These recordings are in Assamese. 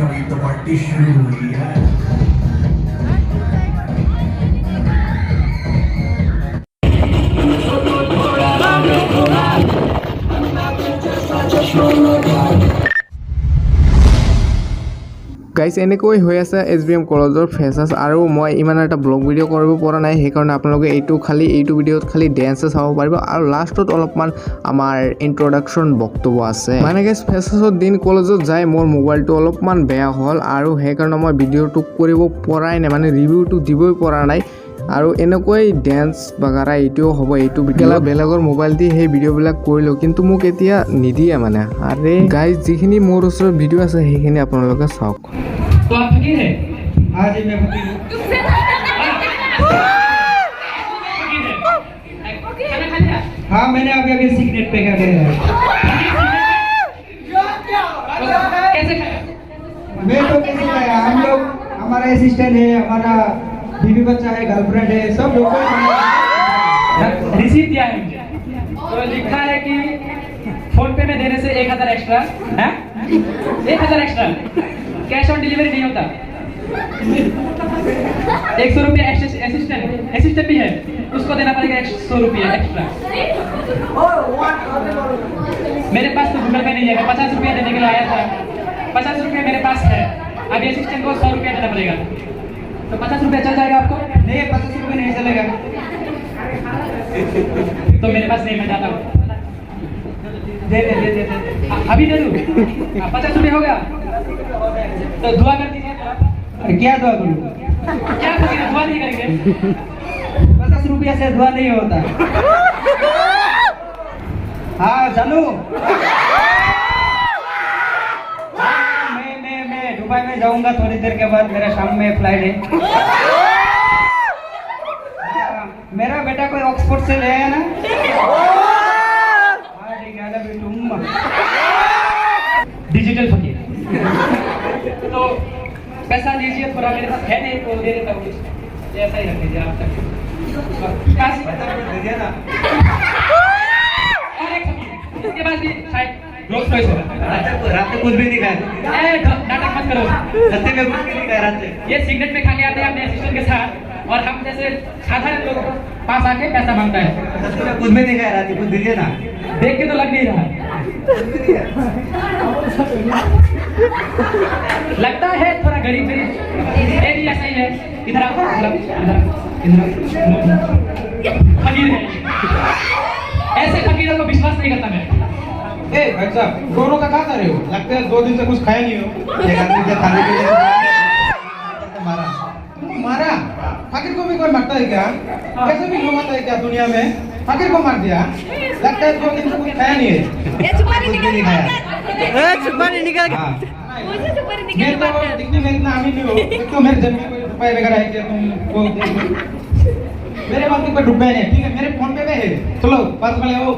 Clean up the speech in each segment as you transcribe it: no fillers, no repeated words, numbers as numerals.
अभी तो पार्टी शुरू हुई है। গাইজ এনেকৈ হৈ আছে SBM কলেজৰ ফ্ৰেছাৰ্ছ আৰু মই ইমান এটা ব্লগ ভিডিঅ' কৰিব পৰা নাই, সেইকাৰণে আপোনালোকে এইটো ভিডিঅ'ত খালি ডেন্সে চাব পাৰিব আৰু লাষ্টত অলপমান আমাৰ ইন্ট্ৰডাকশ্যন বক্তব্য আছে। মানে গাইজ ফ্ৰেছাৰ্ছৰ দিন কলেজত যাই মোৰ মোবাইলটো অলপমান বেয়া হ'ল আৰু সেইকাৰণে মই ভিডিঅ'টো কৰিব পৰাই নাই, মানে ৰিভিউটো দিবই পৰা নাই। আৰু এনেকৈ ডেন্স বাগাৰা এইটোও হ'ব, এইটো বেলেগৰ মোবাইল দি সেই ভিডিঅ'বিলাক কৰিলোঁ, কিন্তু মোক এতিয়া নিদিয়ে মানে। আৰে গাইজ যিখিনি মোৰ ওচৰত ভিডিঅ' আছে সেইখিনি আপোনালোকে চাওক। तो आप फकीर हैं? हाँ जी मैं फकीर हूँ। खाना खा लिया? हाँ मैंने अभी सिगरेट पे क्या किया है? कैसे खाया? मैं तो कैसे खाया? हम लोग हमारा असिस्टेंट है, हमारा बीवी बच्चा है, गर्लफ्रेंड है, सब लोग रिसीव दिया है मुझे। तो लिखा है कि फोन पे में देने से 1000 एक्स्ट्रा है, 1000 एक्स्ट्रा। कैश ऑन डिलीवरी नहीं होता। 100 रुपया असिस्टेंट भी है, उसको देना पड़ेगा 100 रुपया एक्स्ट्रा। मेरे पास तो गूगल पे नहीं है, मैं 50 रुपया देने के लिए आया था, 50 रुपया मेरे पास है, अभी असिस्टेंट को 100 रुपया देना पड़ेगा। तो 50 रुपया चल जाएगा आपको? नहीं 50 रुपया नहीं चलेगा। तो मेरे पास नहीं, मैं जाता हूँ। दे अभी दे दूँ? 50 रुपया हो गया तो दुआ कर दीजिए। अरे क्या दुआ करूँ? क्या करेंगे? दुआ नहीं करेंगे? 50 रुपया से दुआ नहीं होता। हाँ जानू, मैं दुबई में जाऊंगा थोड़ी देर के बाद, मेरा शाम में फ्लाइट है। मेरा बेटा कोई ऑक्सफोर्ड से ले आया ना? डिजिटल फकीर। तो पैसा लीजिए थोड़ा, मेरे पास है नहीं तो दे देता हूँ, ऐसा ही रख दीजिए आप तक। दीजिए ना। और एक फकीर, इसके पास भी शायद रोल्स रॉयस होगा। रात में कुछ भी नहीं खाया। नाटक मत करो, सस्ते में कुछ भी नहीं खाया रात में। ये सिगरेट में खा के आते हैं अपने असिस्टेंट के साथ, और हम जैसे साधारण लोगों को पास आके पैसा मांगता है। सस्ते में कुछ भी नहीं खाया रात में, कुछ दीजिए ना। देख के तो लग नहीं रहा, लगता है थोड़ा गरीब गरीब। ये भी ऐसा ही है। इधर आओ, फकीर है, ऐसे फकीरों को विश्वास नहीं करता मैं। ए भाई साहब, दोनों का क्या कर रहे हो? लगता है 2 दिन से कुछ खाया नहीं हो। एक आदमी से खाने के लिए मारा। मारा? फकीर को भी कोई मारता है क्या? कैसे भी लोग आता है क्या दुनिया में? फकीर को मार दिया? लगता है 2 दिन से कुछ खाया नहीं है। सुपारी निकाल के मुझे सुपारी निकाल के बात कर। दिखने में इतना अमीर नहीं हो, तो मेरे जन्म में कोई रुपए वगैरह है क्या? तुमको मेरे पास कोई रुपए नहीं है, ठीक है? मेरे फोन पे है, चलो पास वाले हो,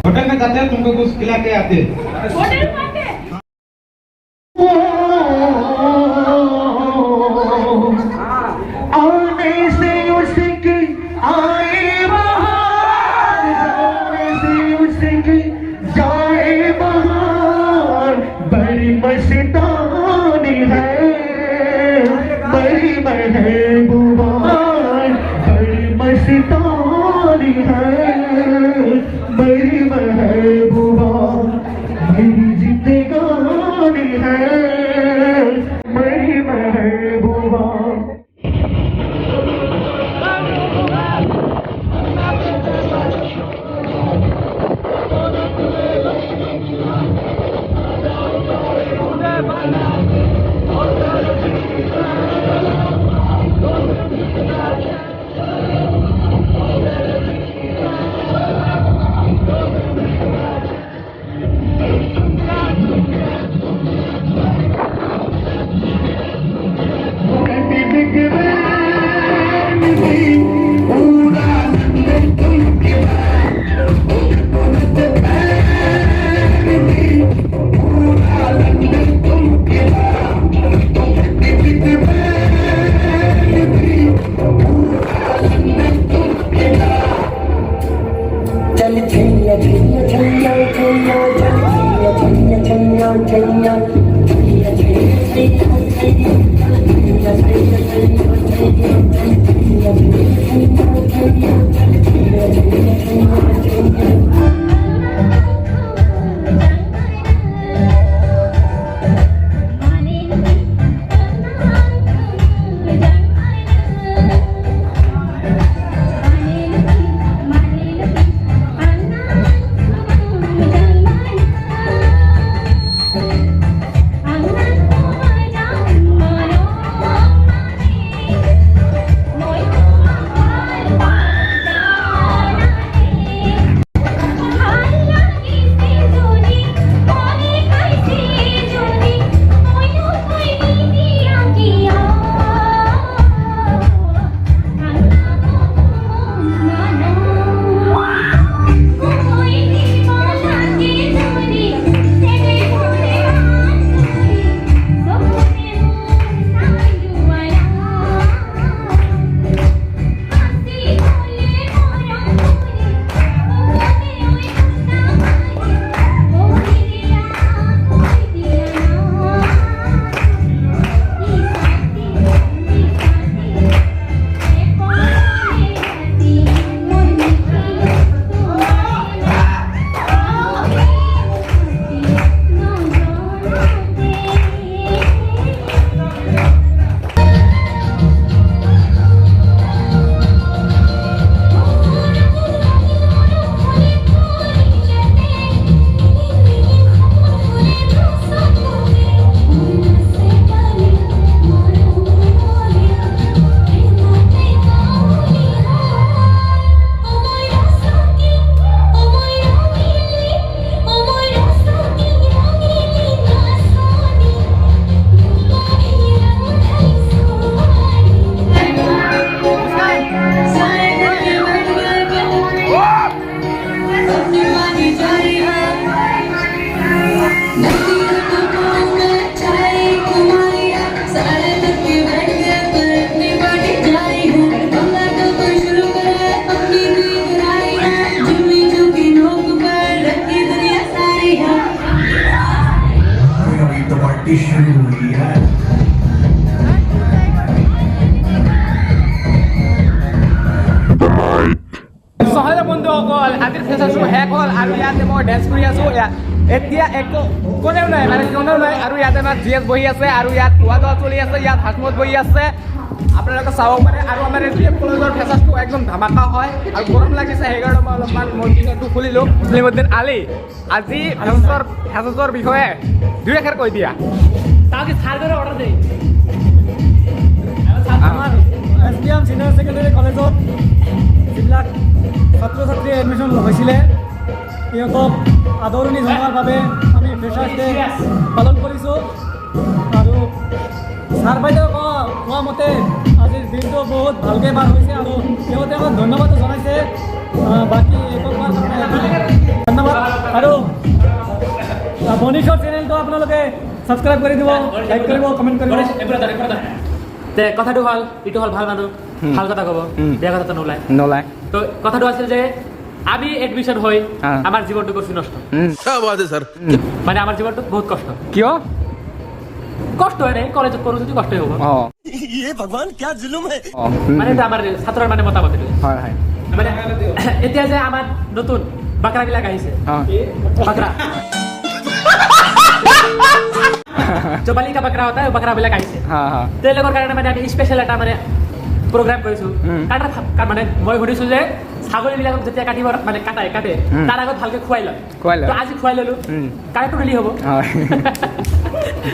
होटल में जाते हैं, तुमको कुछ खिला के आते हैं। होटल में आते हैं? मस्तानी है बड़ी महबूबा, बड़ी मस्तानी है बड़ी महबूबा, मेरी जिंदगानी है बड़ी महबूबा। पार्टी शुरू हुई है। সহজ বন্ধুসকল আজিৰ ফেচাৰটো শেষ হ'ল আৰু ইয়াতে মই ডেন্স কৰি আছোঁ এতিয়া একো কোনেও নাই মানে কোনেও নাই আৰু ইয়াতে আমাৰ GS বহি আছে আৰু ইয়াত খোৱা দোৱা চলি আছে ইয়াত হাজমত বহি আছে আপোনালোকে চাব পাৰে আৰু আমাৰ SBM কলেজৰ ফেচাৰটো একদম ধামাকা হয় আৰু গৰম লাগিছে সেইকাৰণে মই অলপমান মোৰ টিচাৰটো খুলিলোঁ মুছলিমউদ্দিন আলি আজি ফেচাৰৰ বিষয়ে দুই এষাৰ কৈ দিয়া তাকে ছাৰ্ভাৰে অৰ্ডাৰ দে আমাৰ SBM চিনিয়ৰ ছেকেণ্ডেৰী কলেজত যিবিলাক ছাত্ৰ ছাত্ৰীয়ে এডমিশ্যন হৈছিলে সিহঁতক আদৰণি জনোৱাৰ বাবে আমি ফ্ৰেছাৰ্ছ ডে পালন কৰিছোঁ আৰু ছাৰ বাইদেউ কোৱা মতে আজিৰ দিনটো বহুত ভালকৈ পাৰ হৈছে আৰু সিহঁতে আমাক ধন্যবাদো জনাইছে বাকী একবাৰ ধন্যবাদ আৰু মনীষৰ চেনেলটো আপোনালোকে ছাবস্ক্ৰাইব কৰি দিব লাইক কৰিব কমেণ্ট কৰিব তে কথাটো হ'ল এইটো হ'ল ভাল মানুহ ভাল কথা ক'ব বেয়া কথাটো নোলায় তো কথাটো আছিল যে আমি এডমিশ্যন হৈ আমাৰ জীৱনটো কৰিছো নষ্ট মানে আমাৰ জীৱনটো বহুত কষ্ট কিয় কষ্ট হয় নাই কলেজত পঢ়ো যদি কষ্টই হ'ব মানে এটা আমাৰ ছাত্ৰৰ মানে মতামত মানে এতিয়া যে আমাৰ নতুন বাকৰাবিলাক আহিছে বাকৰা जो बालिका बकरा होता है वो बकरा বিলাক আহিছে তেওঁলোকৰ কাৰণে মানে আমি স্পেশাল এটা মানে প্ৰগ্ৰাম কৰিছো মানে মই শুনিছো যে ছাগলীবিলাকক যেতিয়া কাটিব মানে কাটে তাৰ আগত ভালকে খুৱাই লয় তো আজি খুৱাই ললো কাৰেক্ট ৰেডি হ'ব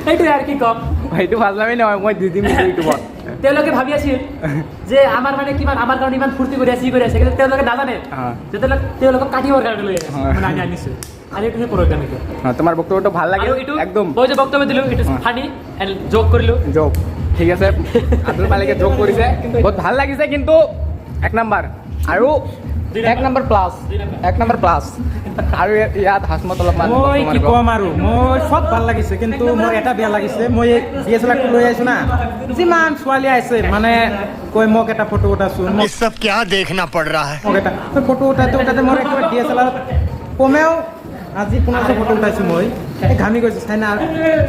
এইটো আৰু কি কম এইটো ভাজলামি নহয় মই দি দিম ইউটিউবত তেওঁলোকে ভাবি আছিল যে আমাৰ মানে কিমান আমাৰ কাৰণে ইমান ফূৰ্তি কৰি আছে কিন্তু তেওঁলোকে নাজানে যে তেওঁলোকক কাটিবৰ কাৰণে লৈ আছে মানে আমি আনিছো আৰু এইটো প্ৰগ্ৰাম এইটো তোমাৰ বক্তব্যটো ভাল লাগিল একদম মই যে বক্তব্য দিলোঁ এইটো ফানি এণ্ড জোক কৰিলোঁ জোক ঠিক আছে আব্দুল মালিকে জোক কৰিছে বহুত ভাল লাগিছে কিন্তু এক নম্বৰ আৰু এক নম্বৰ প্লাছ আৰু ইয়াত হাজমত অলপমান মই কি ক'ম আৰু মই চব ভাল লাগিছে কিন্তু মোৰ এটা বেয়া লাগিছে মই DSLR লৈ আহিছোঁ না যিমান ছোৱালী আহিছে মানে কৈ মোক এটা ফটো উঠাচোন ये सब क्या देखना पड़ रहा है মোক এটা ফটো উঠাতে মোৰ একেবাৰে DSLR কমেও আজি 1500 ফটো উঠাইছোঁ মই ঘামি গৈছোঁ চাই না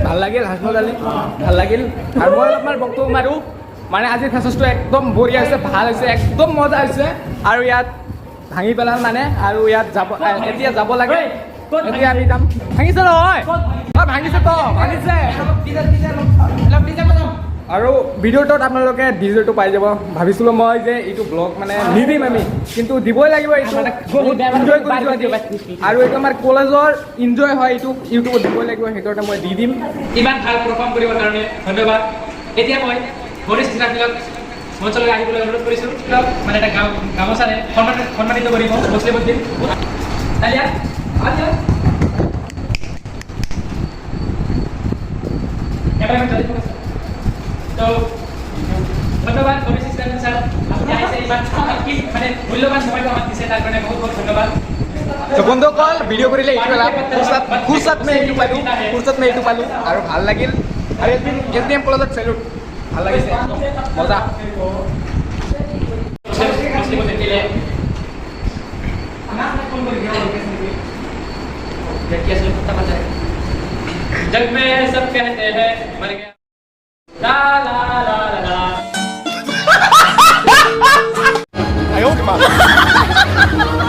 ভাল লাগিল হাসমত আলি ভাল লাগিল আৰু মই অলপমান বক্তব্য মাৰোঁ মানে আজিৰ ফেচাছটো একদম বঢ়িয়া হৈছে ভাল হৈছে একদম মজা হৈছে আৰু ইয়াত ভাঙি পেলাল মানে আৰু ইয়াত যাব এতিয়া যাব লাগে এতিয়া আমি যাম ভাঙিছে নহয় ভাঙিছে তো ভাঙিছে আৰু ভিডিঅ'টোত আপোনালোকে ডিজেটো পাই যাব ভাবিছিলোঁ মই যে এইটো ব্লগ মানে নিদিম আমি কিন্তু দিবই লাগিব এইটো এনজয় কৰিছোঁ আৰু এইটো আমাৰ কলেজৰ এনজয় হয় এইটো ইউটিউবত দিবই লাগিব সেইকাৰণে মই দি দিম ইমান ভাল পাৰফৰ্ম কৰিবৰ কাৰণে ধন্যবাদ এতিয়া মই গণেশ চিনাবিলাক মঞ্চলৈ আহিবলৈ অনুৰোধ কৰিছোঁ মানে এটা গামোচাৰে সন্মানিত কৰিব মুছলিমুদ্দিন আলিয়া আলিয়া তো ধন্যবাদ গণেশ ইসলাম স্যাৰ আপনি আহিছে ইমান মানে মূল্যবান সময়টো আমাক দিছে তাৰ কাৰণে বহুত বহুত ধন্যবাদ তো বন্ধুসকল ভিডিঅ' কৰিলে এইটো লাভ ফুৰচাত মে এইটো পালোঁ আৰু ভাল লাগিল আৰু SBM কলেজত চেলুট ভাল লাগিছে মজা মুছলিমুদ্দিন দিলে जग में सब कहते हैं मर गया ला ला ला ला ला